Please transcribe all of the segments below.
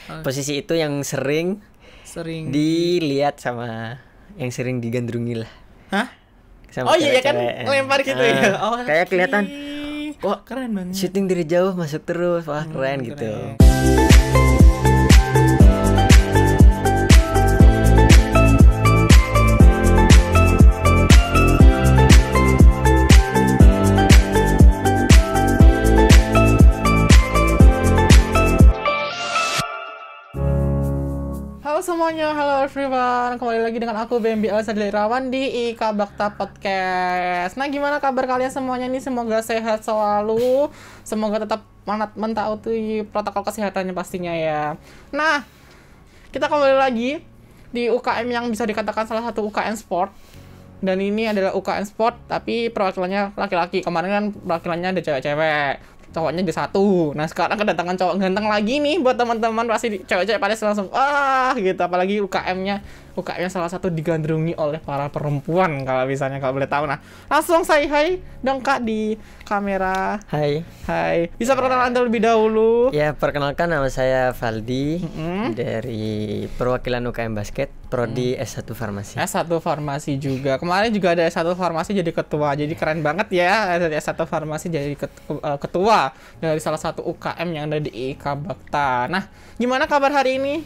Posisi itu yang sering dilihat sama yang sering digandrungi lah. Hah? Sama iya kan cewek-cewek. lempar gitu ya. Kayak kelihatan wah keren banget. syuting dari jauh masuk terus. Wah, keren gitu. Keren. Halo semuanya, halo everyone. Kembali lagi dengan aku BMB Sadilirawan di Ika Bakta Podcast. Nah, gimana kabar kalian semuanya nih? Semoga sehat selalu. Semoga tetap mentaati protokol kesehatannya pastinya ya. Nah, kita kembali lagi di UKM yang bisa dikatakan salah satu UKM sport. Dan ini adalah UKM sport tapi perwakilannya laki-laki. Kemarin kan perwakilannya ada cewek-cewek. Cowoknya ada satu. Nah sekarang kedatangan cowok ganteng lagi nih buat teman-teman, pasti cewek-cewek pada langsung gitu. Apalagi UKM-nya salah satu digandrungi oleh para perempuan kalau misalnya kalau boleh tahu. Nah langsung say hi dong Kak di kamera. Hai. Bisa perkenalan terlebih dahulu? Ya, perkenalkan nama saya Valdi dari perwakilan UKM Basket Prodi S1 Farmasi. S1 Farmasi juga. Kemarin juga ada S1 Farmasi jadi ketua. Jadi keren banget ya dari S1 Farmasi jadi ketua dari salah satu UKM yang ada di IKA Bakta. Nah, gimana kabar hari ini?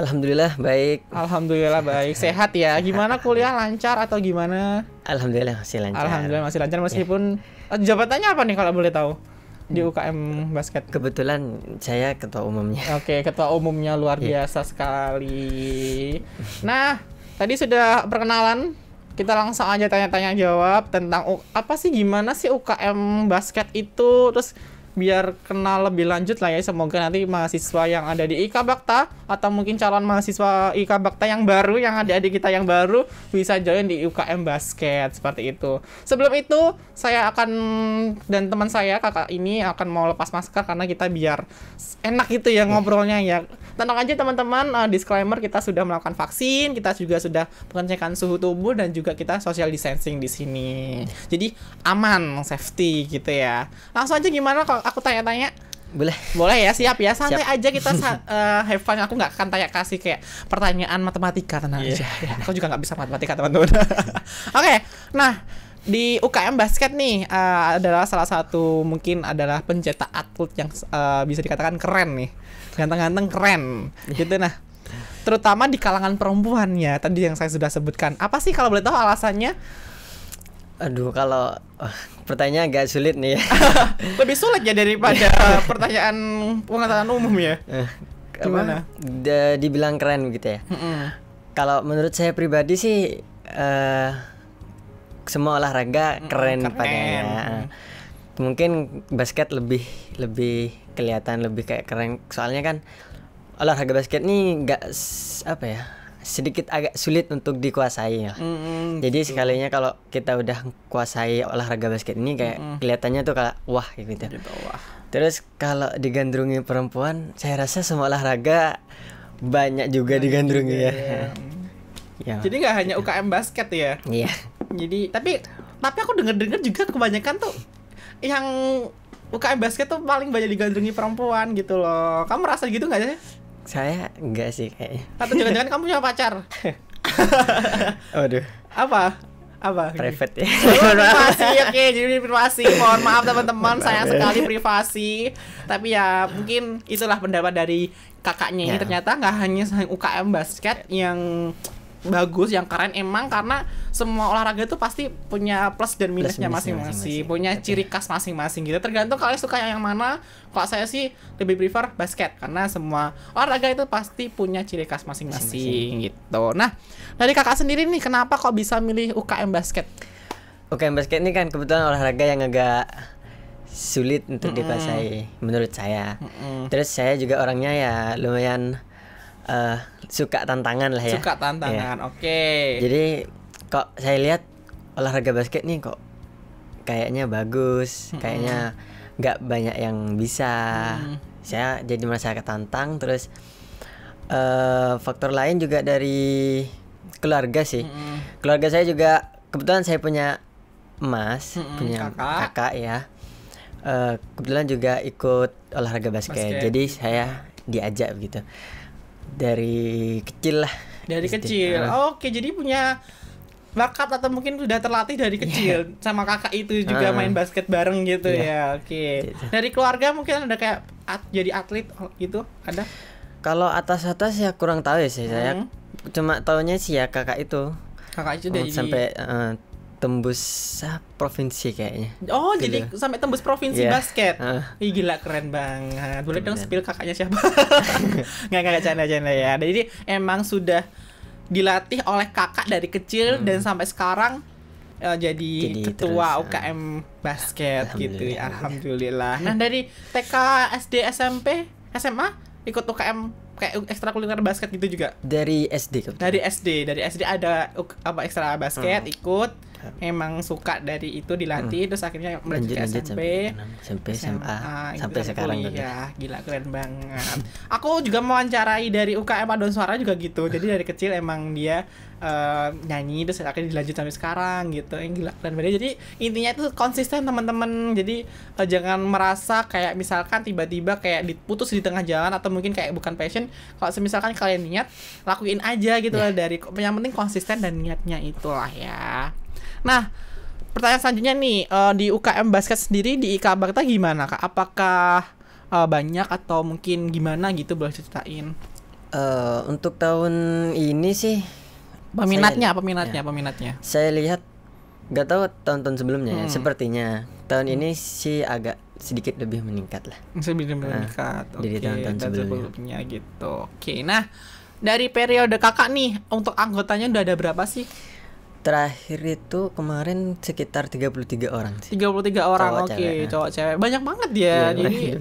Alhamdulillah baik. Alhamdulillah baik. Sehat ya. Gimana kuliah, lancar atau gimana? Alhamdulillah masih lancar. Alhamdulillah masih lancar meskipun jabatannya apa nih kalau boleh tahu di UKM Basket? Kebetulan saya ketua umumnya. Oke, ketua umumnya luar biasa sekali. Nah, tadi sudah perkenalan. Kita langsung aja tanya-tanya jawab tentang apa sih, gimana sih UKM Basket itu, terus biar kenal lebih lanjut lah ya. Semoga nanti mahasiswa yang ada di IKA Bakta atau mungkin calon mahasiswa IKA Bakta yang baru, yang adik-adik kita yang baru bisa join di UKM Basket seperti itu. Sebelum itu saya akan dan teman saya kakak ini akan mau lepas masker karena kita biar enak gitu ya ngobrolnya ya. Tenang aja teman-teman, disclaimer kita sudah melakukan vaksin, kita juga sudah pengecekan suhu tubuh dan juga kita social distancing di sini. Jadi aman, safety gitu ya. Langsung aja gimana kalau aku tanya-tanya? Boleh ya, siap ya. Santai aja kita have fun. Aku nggak akan kasih kayak pertanyaan matematika, tenang aja. Ya, aku juga nggak bisa matematika teman-teman. Oke, nah di UKM Basket nih adalah salah satu mungkin adalah pencetak atlet yang bisa dikatakan keren nih, ganteng-ganteng keren gitu. Nah terutama di kalangan perempuan ya, tadi yang saya sudah sebutkan. Apa sih kalau boleh tahu alasannya? Aduh, kalau pertanyaan agak sulit nih ya. Lebih sulit ya daripada pertanyaan pengetahuan umum ya. Gimana? Dibilang keren gitu ya. Kalau menurut saya pribadi sih semua olahraga keren padanya. Mungkin basket lebih kelihatan lebih kayak keren. Soalnya kan olahraga basket nih sedikit agak sulit untuk dikuasai ya. Jadi sekalinya kalau kita udah kuasai olahraga basket ini kayak kelihatannya tuh kayak wah gitu. Terus kalau digandrungi perempuan, saya rasa semua olahraga banyak juga digandrungi ya. Ya. Jadi nggak hanya UKM basket ya? Iya. Jadi tapi aku dengar juga kebanyakan tuh yang UKM basket tuh paling banyak digandrungi perempuan gitu loh. Kamu merasa gitu nggak sih? Saya enggak sih kayaknya. Atau jangan-jangan kamu punya pacar? Aduh. Apa? Private ya. Privasi, oke, jadi privasi. Mohon maaf teman-teman, sayang sekali privasi. Tapi ya mungkin itulah pendapat dari kakaknya ini. Ternyata nggak hanya UKM basket yang bagus, yang keren emang, karena semua olahraga itu pasti punya plus dan minusnya masing-masing, punya ciri khas masing-masing gitu. Tergantung kalian suka yang mana. Kalau saya sih lebih prefer basket karena semua olahraga itu pasti punya ciri khas masing-masing gitu. Nah, dari kakak sendiri nih, kenapa kok bisa milih UKM basket? UKM basket ini kan kebetulan olahraga yang agak sulit untuk dikuasai menurut saya. Terus saya juga orangnya ya lumayan suka tantangan lah ya. Suka tantangan, ya. Oke. Jadi kok saya lihat olahraga basket nih kok kayaknya bagus, kayaknya nggak banyak yang bisa. Saya jadi merasa ketantang. Terus faktor lain juga dari keluarga sih. Keluarga saya juga kebetulan saya punya punya kakak ya. Kebetulan juga ikut olahraga basket. Jadi saya diajak begitu dari kecil lah. Dari SD. kecil. Oke, jadi punya bakat atau mungkin sudah terlatih dari kecil sama kakak itu juga main basket bareng gitu ya. Oke. Gitu. Dari keluarga mungkin ada kayak jadi atlet gitu, ada? Kalau atas-atas ya kurang tahu ya sih saya. Cuma taunya sih ya kakak itu. Kakak itu dari sampai tembus provinsi kayaknya. Oh, Gitu. jadi sampai tembus provinsi Iya. basket. Ih, gila keren banget. Boleh dong Keren. spill kakaknya siapa? Nggak canda-canda ya. Jadi emang sudah dilatih oleh kakak dari kecil dan sampai sekarang jadi ketua terus, UKM basket gitu ya. Alhamdulillah. Alhamdulillah. Nah, dari TK, SD, SMP, SMA ikut UKM kayak ekstrakurikuler basket gitu juga. Dari SD kebetulan. Dari SD ada apa ekstra basket ikut. Emang suka dari itu dilatih terus akhirnya melanjut ke SMP, sampai SMA, gitu, sampai sekarang kuliah. Gila keren banget. Aku juga mewawancarai dari UKM Paduan Suara juga gitu. Jadi dari kecil emang dia nyanyi terus akhirnya dilanjut sampai sekarang gitu. Gila keren banget. Jadi intinya itu konsisten teman-teman. Jadi jangan merasa kayak misalkan tiba-tiba kayak diputus di tengah jalan atau mungkin kayak bukan passion. Kalau misalkan kalian niat, lakuin aja gitu lah dari yang penting konsisten dan niatnya itulah ya. Nah, pertanyaan selanjutnya nih, di UKM basket sendiri di IKA Bakta gimana Kak? Apakah banyak atau mungkin gimana gitu, boleh ceritain? Untuk tahun ini sih Peminatnya. saya lihat, nggak tahu tahun-tahun sebelumnya ya, sepertinya tahun ini sih agak sedikit lebih meningkat lah. Sebelum meningkat. Dari tahun-tahun sebelumnya gitu. Oke, nah dari periode Kakak nih, untuk anggotanya udah ada berapa sih? Terakhir itu kemarin sekitar 33 orang sih. 33 orang, Cowok, oke, cewek. cowok cewek. Banyak banget ya. Iya, Jadi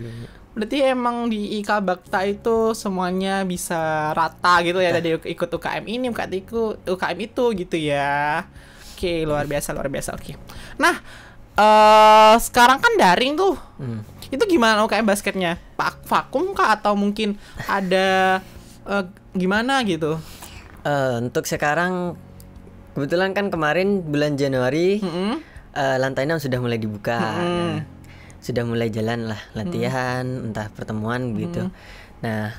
berarti emang di IKA Bakta itu semuanya bisa rata gitu ya, dari ikut UKM ini, ikut UKM itu gitu ya. Oke, luar biasa. Oke. Nah, sekarang kan daring tuh. Itu gimana UKM basketnya? Vakum kah atau mungkin ada gimana gitu? Untuk sekarang kebetulan kan kemarin bulan Januari lantai 6 sudah mulai dibuka. Nah, sudah mulai jalan lah latihan, entah pertemuan gitu. Nah,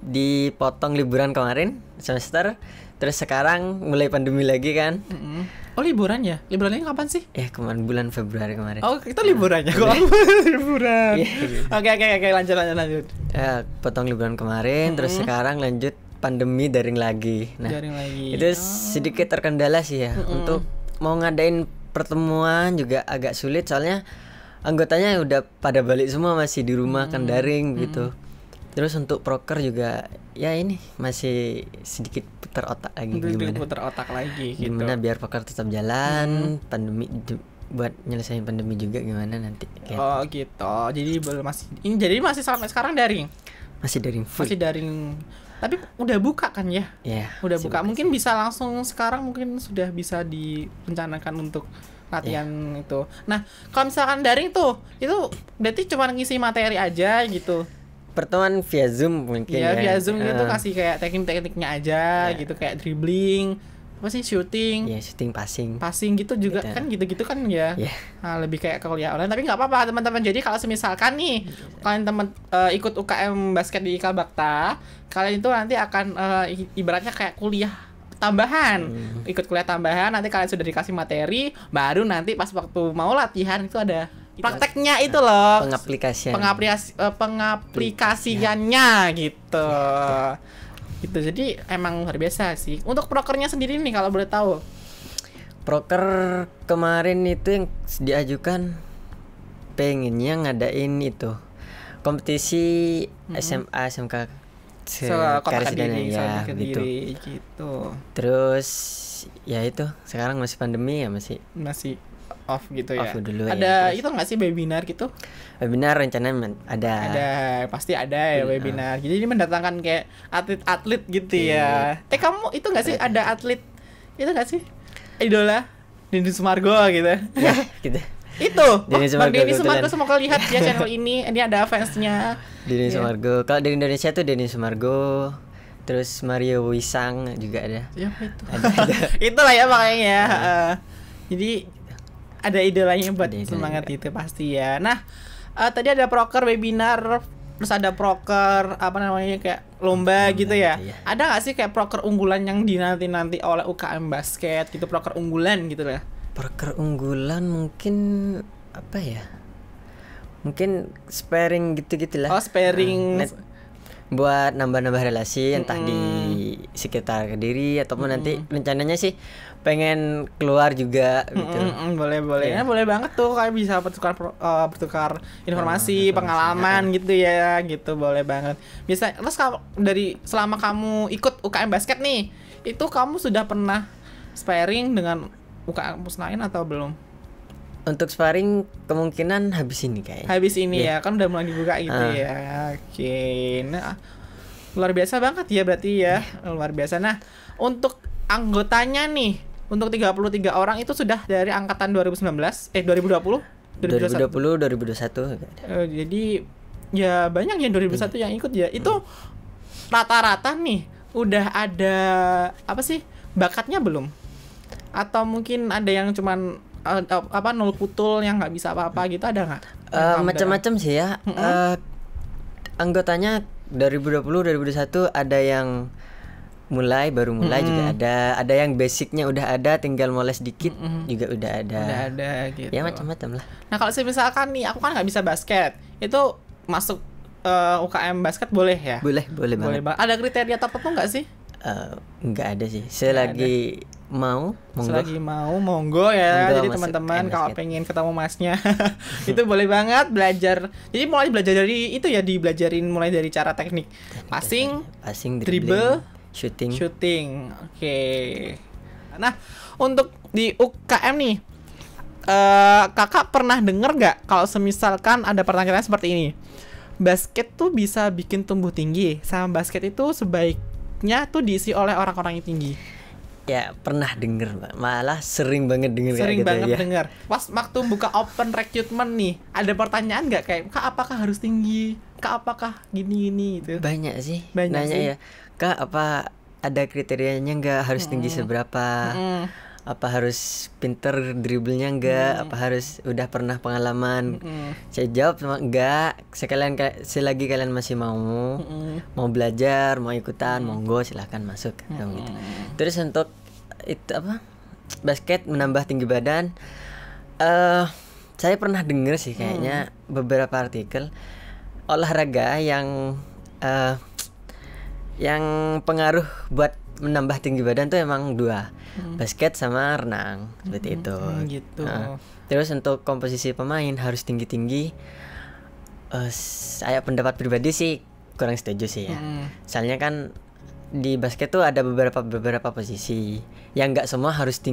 dipotong liburan kemarin semester, terus sekarang mulai pandemi lagi kan. Oh, liburan ya? Liburannya kapan sih? Ya kemarin bulan Februari kemarin. Oh, kita liburannya kok. Liburan. Oke, lanjut. Potong liburan kemarin, terus sekarang lanjut pandemi daring lagi. Nah, itu sedikit terkendala sih ya. Untuk mau ngadain pertemuan juga agak sulit, soalnya anggotanya udah pada balik semua, masih di rumah kan daring gitu. Terus untuk proker juga ya ini masih sedikit putar otak lagi gitu. Gimana biar proker tetap jalan, pandemi buat nyelesain pandemi juga gimana nanti. Oh gitu. Jadi masih sampai sekarang daring. Masih daring full. Tapi udah buka kan ya? Iya. Udah buka. Mungkin bisa langsung sekarang, mungkin sudah bisa direncanakan untuk latihan itu. Nah, kalau misalkan daring tuh, itu berarti cuma ngisi materi aja gitu. Pertemuan via Zoom mungkin ya. Via Zoom gitu, kasih kayak teknik-tekniknya aja gitu, kayak dribbling, apa sih, shooting. Ya, shooting, passing gitu juga gitu. Kan gitu-gitu kan ya. Nah, lebih kayak kuliah online, tapi nggak apa-apa teman-teman. Jadi kalau misalkan nih kalian ikut UKM basket di IKA Bakta, kalian itu nanti akan ibaratnya kayak kuliah tambahan. Ikut kuliah tambahan, nanti kalian sudah dikasih materi, baru nanti pas waktu mau latihan itu ada prakteknya itu loh. Pengaplikasiannya gitu. Gitu. Jadi emang luar biasa sih. Untuk prokernya sendiri nih kalau boleh tahu. Proker kemarin itu yang diajukan pengennya ngadain itu kompetisi SMA SMK Karesidenan ya gitu. Terus ya itu sekarang masih pandemi ya, masih off gitu ya. Off dulu ada ya, itu nggak sih webinar gitu? Webinar rencananya ada. Pasti ada ya webinar. Jadi ini mendatangkan kayak atlet-atlet gitu ya. Kamu itu nggak sih ada atlet itu nggak sih? Idola Denny Sumargo gitu. Ya, gitu. Itu Denny Sumargo, semoga lihat ya channel ini ada fansnya. Denny Sumargo. Kalau dari Indonesia tuh Denny Sumargo, terus Mario Wisang juga ada. Siapa itu? Ada. Itulah ya makanya. Jadi ada idolanya buat semangat itu pasti ya. Nah, tadi ada proker webinar terus ada proker apa namanya kayak lomba gitu ya. gitu ya. Ada nggak sih kayak proker unggulan yang dinanti-nanti oleh UKM basket gitu, proker unggulan gitu lah. Proker unggulan mungkin apa ya? Mungkin sparring gitu-gitulah. Oh, sparring. Buat nambah-nambah relasi entah di sekitar Kediri ataupun nanti rencananya sih pengen keluar juga gitu. Boleh Iya. ya, boleh banget tuh kayak bisa bertukar informasi, pengalaman gitu ya, gitu boleh banget. Bisa. Terus dari selama kamu ikut UKM basket nih, itu kamu sudah pernah sparring dengan UKM lain atau belum? Untuk sparring kemungkinan habis ini kayaknya. Habis ini Iya. ya, kan udah mulai dibuka gitu ya. Oke. Nah, luar biasa banget ya berarti ya. Luar biasa. Nah, untuk anggotanya nih, untuk 33 orang itu sudah dari angkatan 2019, 2020, 2020 2021. Jadi ya banyak yang 2021 yang ikut ya. Itu rata-rata nih udah ada apa sih? Bakatnya belum? Atau mungkin ada yang cuman nol putul yang nggak bisa apa-apa gitu, ada nggak? Macam-macam sih ya. Anggotanya 2020 2021 ada yang baru mulai juga ada yang basicnya udah ada, tinggal moles dikit juga udah ada. Udah ada gitu. Ya macam-macam lah. Nah kalau misalkan nih aku kan nggak bisa basket, itu masuk UKM basket boleh ya? Boleh banget. Ada kriteria tertentu nggak sih? Nggak ada sih. Selagi mau, monggo. Selagi mau, monggo ya. Monggo Jadi masuk teman-teman UKM kalau basket. pengen ketemu masnya, itu boleh banget belajar. Jadi mulai belajar dari itu ya, dibelajarin mulai dari cara teknik passing, dribble, shooting. Oke. Nah, untuk di UKM nih, kakak pernah denger nggak kalau semisalkan ada pertanyaan seperti ini, basket tuh bisa bikin tumbuh tinggi, sama basket itu sebaiknya tuh diisi oleh orang-orang yang tinggi? Ya pernah denger, Mbak. Malah sering banget denger Sering kayak banget gitu ya. denger. Pas waktu buka open recruitment nih, ada pertanyaan nggak kayak, Kak apakah harus tinggi? Kak apakah gini-gini gitu? Banyak sih. Banyak Nanya sih. ya, Kak apa ada kriterianya nggak, harus tinggi seberapa? Apa harus pinter dribblenya nggak? Apa harus udah pernah pengalaman? Saya jawab sama enggak. Selagi kalian masih mau belajar, mau ikutan, monggo silahkan masuk gitu. Terus untuk itu apa? Basket menambah tinggi badan. Saya pernah denger sih kayaknya beberapa artikel olahraga yang pengaruh buat menambah tinggi badan tuh emang dua, basket sama renang, seperti itu. Gitu. Terus untuk komposisi pemain harus tinggi-tinggi. Saya pendapat pribadi sih kurang setuju sih ya. Soalnya kan di basket tuh ada beberapa posisi yang nggak semua harus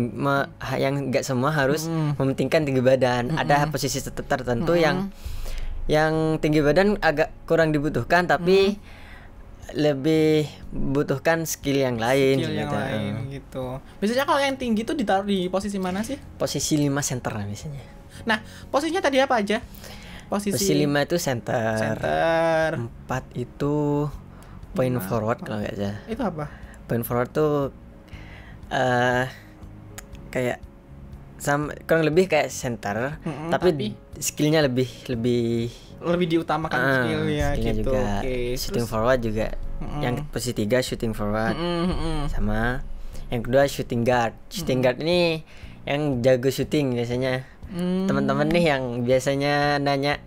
mementingkan tinggi badan. Ada posisi tertentu yang tinggi badan agak kurang dibutuhkan, tapi lebih butuhkan skill yang lain gitu. Biasanya kalau yang tinggi tuh ditaruh di posisi mana sih? Posisi 5 center lah biasanya. Nah, posisinya tadi apa aja? Posisi 5 itu center. 4 itu point forward kalau nggak salah. Itu apa? Point forward tuh kayak kurang lebih kayak center, tapi skillnya lebih diutamakan skill ya skillnya gitu. juga. Okay. Shooting forward juga. Yang posisi 3 shooting forward. Sama yang kedua shooting guard. Shooting guard ini yang jago shooting biasanya. Teman-teman nih yang biasanya nanya,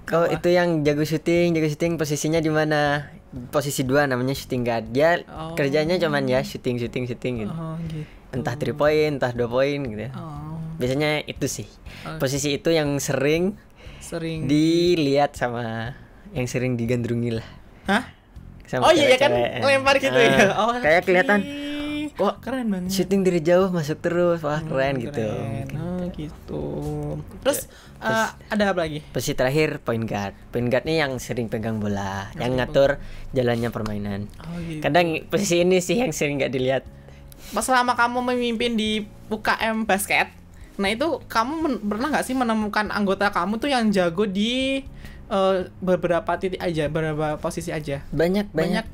kok itu yang jago shooting posisinya di mana? Posisi 2 namanya shooting guard. Dia kerjanya cuman ya shooting gitu. Gitu. Entah 3 point, entah 2 point gitu. Biasanya itu sih. Posisi itu yang sering dilihat sama yang sering digandrungi lah. Hah? Sama iya kan cewek-cewek. lempar gitu ya. Kayak kelihatan kok keren banget. Shooting dari jauh masuk terus, wah keren gitu. Gitu. Terus ada apa lagi? Posisi terakhir point guard. Point guard nih yang sering pegang bola, yang ngatur jalannya permainan. Gitu. Kadang posisi ini sih yang sering nggak dilihat. Pas selama kamu memimpin di UKM basket, nah itu kamu pernah nggak sih menemukan anggota kamu tuh yang jago di beberapa titik aja, beberapa posisi aja? Banyak banget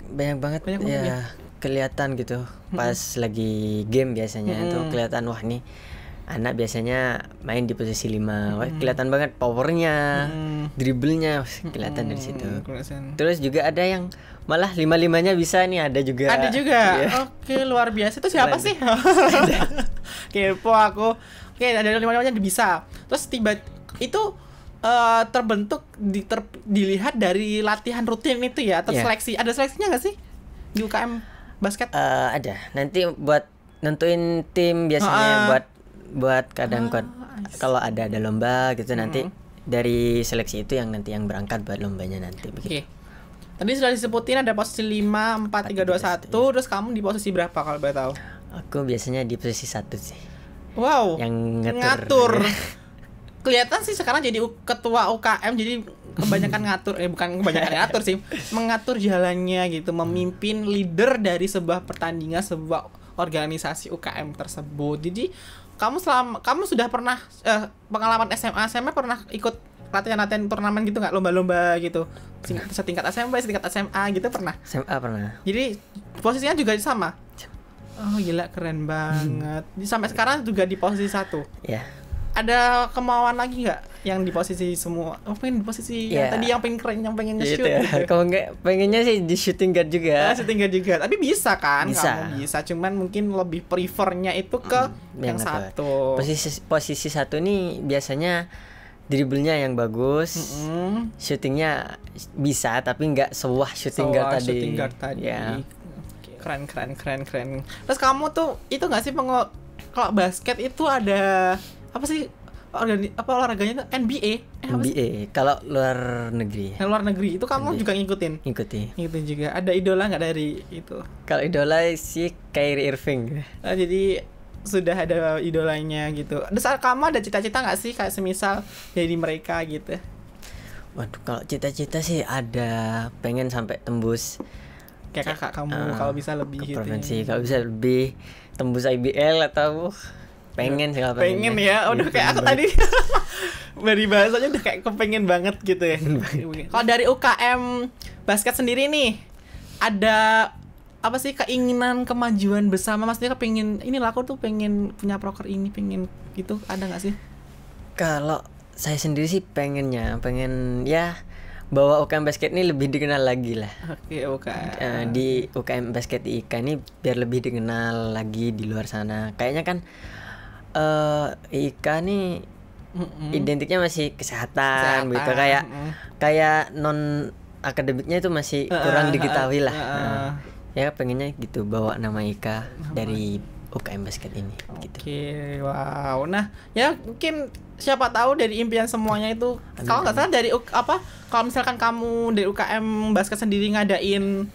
ya. Kelihatan gitu pas lagi game biasanya tuh kelihatan, wah nih anak biasanya main di posisi 5. Wah, kelihatan banget powernya, dribblenya, kelihatan dari situ. Terus juga ada yang malah 5-5-nya bisa nih, ada juga. Ada juga. Iya. Oke, luar biasa. Itu siapa sih? Kepo aku. Oke, ada 5-5-nya bisa. Terus tiba itu terbentuk dilihat dari latihan rutin itu ya atau seleksi. Ada seleksinya nggak sih di UKM basket? Ada. Nanti buat nentuin tim biasanya, buat kadang kalau ada lomba gitu, nanti dari seleksi itu yang nanti yang berangkat buat lombanya nanti begitu. Oke. Tadi sudah disebutin ada posisi 5, 4, 3, 2, 1. Terus kamu di posisi berapa kalau boleh tahu? Aku biasanya di posisi 1 sih. Wow. Yang ngatur. Kelihatan sih sekarang jadi ketua UKM, jadi kebanyakan ngatur, bukan kebanyakan ngatur sih, mengatur jalannya gitu, memimpin leader dari sebuah pertandingan, sebuah organisasi UKM tersebut. Jadi kamu sudah pernah pengalaman SMA pernah ikut latihan turnamen gitu nggak, lomba-lomba gitu, setingkat SMP, setingkat SMA gitu pernah? SMA pernah. Jadi posisinya juga sama. Oh gila, keren banget. Sampai sekarang juga di posisi 1. Ya. Ada kemauan lagi nggak yang di posisi semua? Oh, pengen di posisi yang tadi yang pengen keren, yang pengen nge-shoot gitu. Kalau nggak pengennya sih di shooting guard juga. Shooting guard juga. Tapi bisa kan? Bisa. Kamu bisa. Cuman mungkin lebih prefernya itu ke yang satu. Posisi 1 nih biasanya dribblenya yang bagus, shootingnya bisa tapi nggak sewah shooting guard tadi. Shooting guard tadi. Ya. Keren. Terus kamu tuh itu nggak sih kalau basket itu ada apa sih olahraganya tuh NBA? NBA kalau luar negeri. Yang luar negeri itu kamu juga ngikutin? Ngikutin juga. Ada idola nggak dari itu? Kalau idola sih Kyrie Irving. Jadi sudah ada idolanya gitu. Terus kamu ada cita-cita nggak sih kayak semisal jadi mereka gitu? Waduh, kalau cita-cita sih ada, pengen sampai tembus kayak kakak kamu, kalau bisa lebih ke gitu. provinsi, kalau bisa lebih tembus IBL atau pengen sih, pengen ya. Udah kayak aku tadi dari bahasanya udah kayak kepengen banget gitu ya. Kalau dari UKM basket sendiri nih, ada apa sih keinginan kemajuan bersama? Maksudnya pengen inilah aku tuh pengen punya proker ini, pengen gitu, ada nggak sih? Kalau saya sendiri sih pengen ya bahwa UKM basket ini lebih dikenal lagi lah. Oke, UKM. Di UKM basket IK ini biar lebih dikenal lagi di luar sana. Kayaknya kan IK nih identiknya masih kesehatan gitu, kayak non akademiknya itu masih kurang diketahui lah. Ya pengennya gitu bawa nama IK dari UKM basket ini gitu. Oke, wow. Nah, ya mungkin siapa tahu dari impian semuanya itu, kalau nggak salah dari kalau misalkan kamu dari UKM basket sendiri ngadain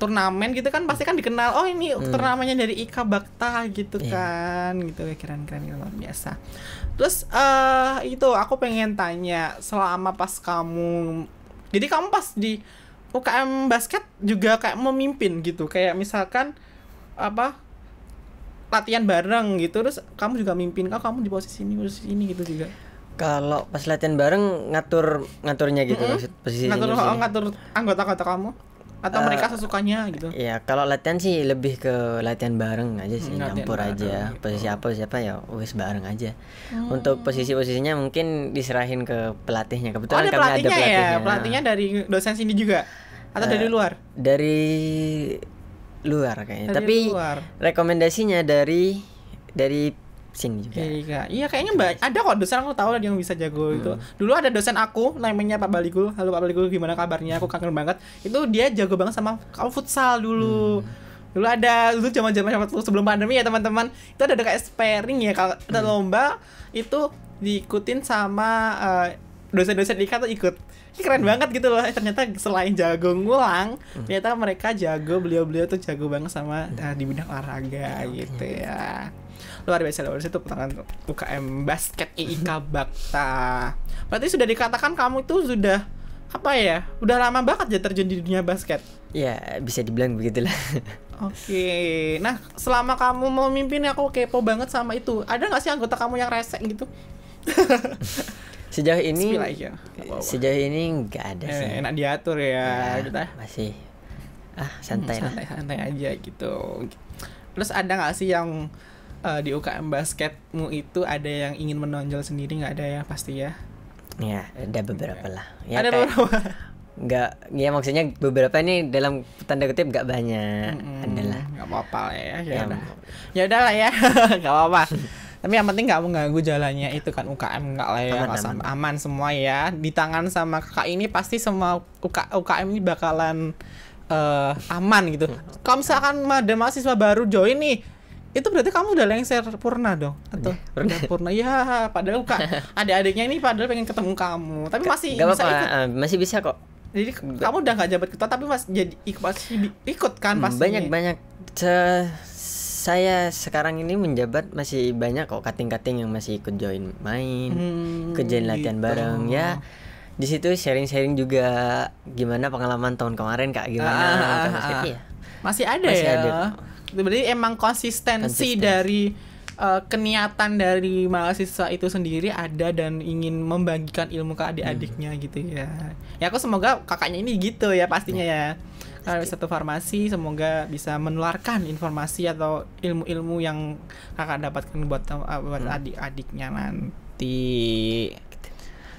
turnamen gitu kan, pasti kan dikenal, oh ini turnamennya dari IKA Bakta gitu kan, gitu. Keren luar biasa. Terus itu aku pengen tanya, selama pas kamu pas di UKM basket juga kayak memimpin gitu, kayak misalkan latihan bareng gitu, terus kamu juga mimpin, kamu di posisi ini gitu juga. Kalau pas latihan bareng ngaturnya gitu, posisi ngatur anggota kamu atau mereka sesukanya gitu. Ya kalau latihan sih lebih ke latihan bareng aja sih, nyampur aja gitu. Posisi siapa ya wis bareng aja. Untuk posisinya mungkin diserahin ke pelatihnya. Kebetulan kami ada pelatihnya. Ya? Pelatihnya dari dosen sini juga atau dari luar? Dari luar kayaknya. Tapi rekomendasinya dari sini juga. Iya kayaknya ada kok dosen aku tahu yang bisa jago itu. Dulu ada dosen aku namanya Pak Baligul. Halo Pak Baligul, gimana kabarnya? Aku kangen banget. Itu dia jago banget sama futsal dulu. Dulu zaman-zaman sebelum pandemi ya teman-teman. Itu ada kayak sparring ya, kalau ada lomba itu diikutin sama dosen-dosen IKA tuh ikut. Ini keren banget gitu loh. Ternyata selain jago ngulang, ternyata mereka jago, beliau-beliau tuh jago banget sama di bidang olahraga gitu ya. Luar biasa itu pertanyaan UKM basket IK Bakta. Berarti sudah dikatakan kamu itu sudah udah lama banget ya terjun di dunia basket. Ya bisa dibilang begitulah. Oke. Nah selama kamu mau mimpin, aku kepo banget sama itu. Ada nggak sih anggota kamu yang resek gitu? Sejauh ini nggak ada sih. Enak diatur ya gitu. Masih santai aja gitu. Terus ada nggak sih yang di UKM basketmu itu ada yang ingin menonjol sendiri, nggak ada ya pasti ya? Ya, ada beberapa lah. Ya, Ada kayak beberapa. nggak, ya maksudnya beberapa ini dalam tanda kutip nggak banyak. Adalah. Nggak apa-apa lah ya. Ya Ya, udah. Ya udah lah ya. Nggak apa-apa. Tapi yang penting nggak mengganggu jalannya itu kan UKM, nggak lah ya, Aman, nggak aman. sampai aman semua ya. Di tangan sama kakak ini pasti semua UKM ini bakalan aman gitu. Kalau misalkan ada mahasiswa baru join nih, itu berarti kamu udah lengser purna dong atau udah purna ya? Padahal adik-adiknya ini padahal pengen ketemu kamu, tapi masih nggak bisa apa-apa, ikut. masih bisa kok. Jadi kamu udah nggak jabat ketua tapi masih jadi ikut kan pasti. Banyak saya sekarang ini menjabat masih banyak kok kating-kating yang masih ikut join main, ikut join latihan gitu. bareng ya. Di situ sharing-sharing juga gimana pengalaman tahun kemarin Kak, gimana basketnya ya. Masih ada Masih ya. ada. Berarti emang konsistensi dari keniatan dari mahasiswa itu sendiri ada dan ingin membagikan ilmu ke adik-adiknya gitu ya. Ya aku semoga kakaknya ini gitu ya pastinya ya. Kalau satu farmasi semoga bisa menularkan informasi atau ilmu-ilmu yang kakak dapatkan buat adik-adiknya nanti.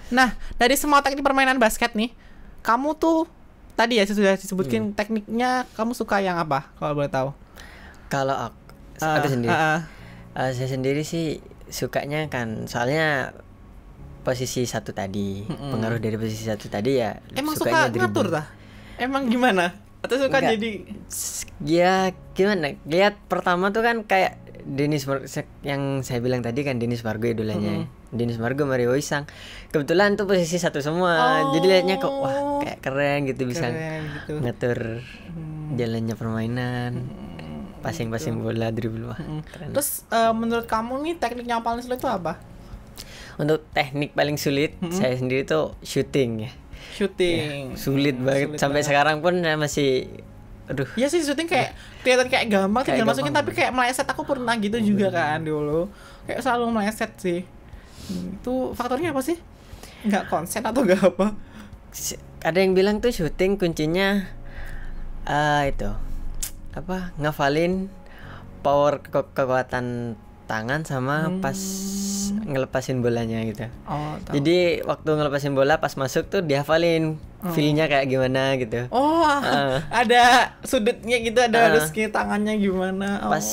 Nah, dari semua teknik permainan basket nih, kamu tuh tadi ya sudah disebutkan tekniknya, kamu suka yang apa kalau boleh tahu? Kalau aku sendiri, saya sendiri sih sukanya kan, soalnya posisi satu tadi, pengaruh dari posisi satu tadi ya. Emang sukanya suka ngatur tah? Emang gimana? Atau suka Enggak. jadi Ya gimana? Lihat pertama tuh kan kayak yang saya bilang tadi kan Dennis Margo idolanya. Dennis Margo, Mario Isang. Kebetulan tuh posisi satu semua. Jadi liatnya kok wah kayak keren gitu, bisa gitu. ngatur jalannya permainan. Passing-passing bola, dribble wah. Keren. Terus menurut kamu nih teknik yang paling sulit itu apa? Untuk teknik paling sulit saya sendiri tuh shooting ya. Shooting. Sulit banget Sulit sampai banget. sekarang pun masih aduh. Iya sih shooting kayak kelihatan kayak gampang Kayak tinggal masukin, gampang. tapi kayak meleset. Aku pernah gitu juga kan dulu. Kayak selalu meleset sih. Itu faktornya apa sih? Nggak konsen atau nggak apa? Ada yang bilang tuh shooting kuncinya itu apa, ngafalin power kekuatan tangan sama pas ngelepasin bolanya gitu. Oh, tahu. Jadi waktu ngelepasin bola pas masuk tuh dihafalin feel-nya kayak gimana gitu. Oh, ada sudutnya gitu, ada harus tangannya gimana. Oh. Pas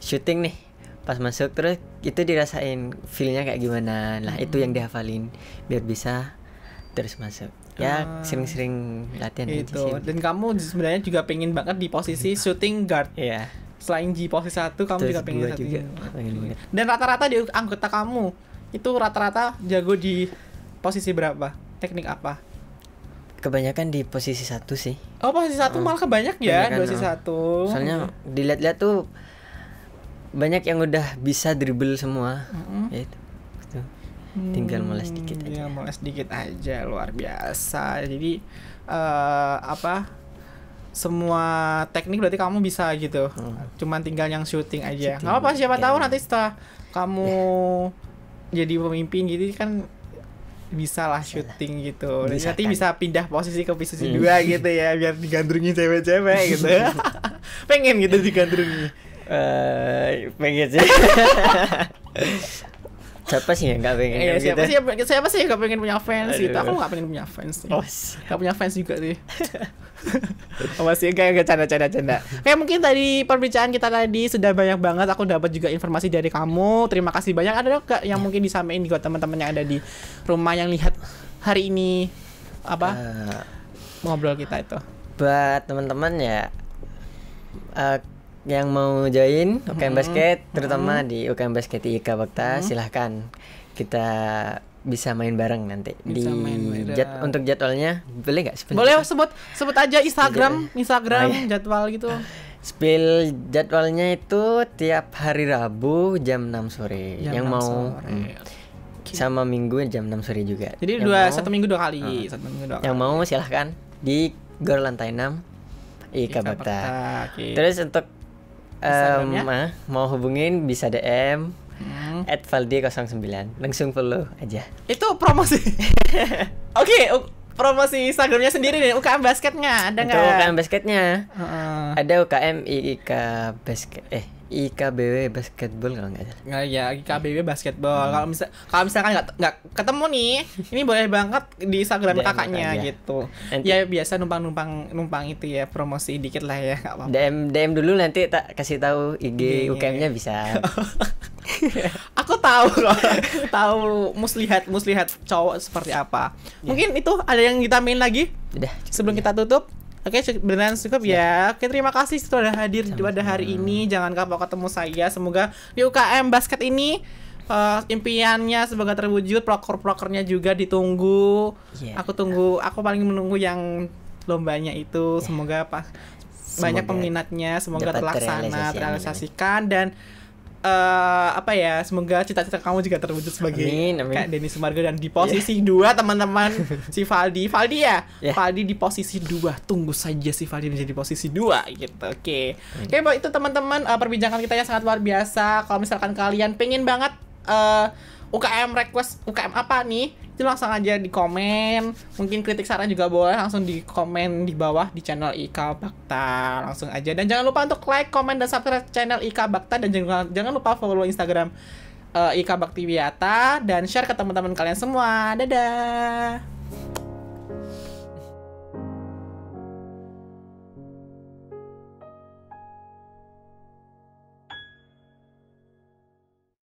shooting nih, pas masuk terus itu dirasain feel-nya kayak gimana. Nah, itu yang dihafalin biar bisa terus masuk. Ya, sering-sering latihan aja Gitu. sih. Dan kamu sebenarnya juga pengen banget di posisi shooting guard. Iya. Selain di posisi 1 kamu Terus juga pengen dua satu. juga pengen banget. Dan rata-rata di anggota kamu itu rata-rata jago di posisi berapa? Teknik apa? Kebanyakan di posisi satu sih. Oh, posisi 1 malah kebanyak ya, Kebanyakan, posisi 1. Soalnya dilihat-lihat tuh banyak yang udah bisa dribble semua. Ya itu. Gitu. Tinggal moles dikit aja. Ya, moles dikit aja, luar biasa. Jadi semua teknik berarti kamu bisa gitu. Cuman tinggal yang shooting aja. Nggak apa-apa, siapa tahu nanti setelah kamu jadi pemimpin gitu kan bisa lah shooting gitu. Dan Bisa nanti kan. bisa pindah posisi ke posisi 2 gitu ya, biar digandrungi cewek-cewek gitu. Pengen gitu digandrungi. Pengen sih. Siapa sih yang nggak pengen Iya, gitu? siapa sih yang gak pengen punya fans gitu. Aduh. Aku gak pengen punya fans sih. Oh, Gak punya fans juga sih. Masih kayak canda-canda. Kayak mungkin tadi perbicaraan kita tadi sudah banyak banget. Aku dapat juga informasi dari kamu. Terima kasih banyak. Ada gak yang mungkin disampaikan buat teman-teman yang ada di rumah yang lihat hari ini ngobrol kita itu? buat teman-teman ya yang mau join UKM Basket, terutama di UKM Basket IK Bakta, silahkan kita bisa main bareng nanti. Bisa main bareng. Untuk jadwalnya boleh nggak? Boleh sebut aja Instagram Oh, iya. jadwal gitu. Spill jadwalnya itu tiap hari Rabu jam 6 sore. Jam yang 6 mau sore. sama Minggu jam 6 sore juga. Jadi Yang satu minggu 2 kali. Satu minggu 2 kali. Yang mau silahkan di Gor Lantai 6 IK Bakta. Oke. Terus untuk Instagramnya? mau hubungin bisa DM @valdi09, langsung follow aja. Itu promosi. Oke, promosi Instagramnya sendiri nih, UKM Basketnya ada Untuk nggak? UKM Basketnya ada UKM IK Basket, IKBW basketball kalau nggak salah. Nggak ya, IKBB basketball. Kalau misalkan nggak ketemu nih, ini boleh banget di Instagram DM kakaknya aja. gitu. Nanti- Ya biasa numpang itu ya, promosi dikit lah ya, nggak apa-apa. DM dulu nanti tak kasih tahu IG IG-nya. UKM-nya bisa. Aku tahu loh, tahu muslihat cowok seperti apa. Mungkin itu ada yang ditambahin lagi Udah. sebelum kita tutup. Oke, beneran cukup ya. Oke, terima kasih sudah hadir pada hari ini. Jangan kapok ketemu saya. Semoga di UKM basket ini impiannya semoga terwujud. Proker-prokernya juga ditunggu. Iya. Aku paling menunggu yang lombanya itu. Semoga banyak Semoga peminatnya. Semoga dapat terlaksana, terrealisasi, terrealisasikan dan semoga cita-cita kamu juga terwujud sebagai Amin. Kak Denny Sumargo dan di posisi 2 teman-teman. Si Valdi ya. Yeah. Valdi di posisi 2. Tunggu saja si Valdi menjadi posisi 2 gitu. Oke, buat itu teman-teman, perbincangan kita yang sangat luar biasa. Kalau misalkan kalian pengen banget UKM request UKM apa nih, itu langsung aja di komen. Mungkin kritik saran juga boleh langsung di komen di bawah di channel Ika Bakta, langsung aja. Dan jangan lupa untuk like, komen, dan subscribe channel Ika Bakta. Dan jangan lupa follow Instagram Ika Baktiwiata dan share ke teman-teman kalian semua. Dadah.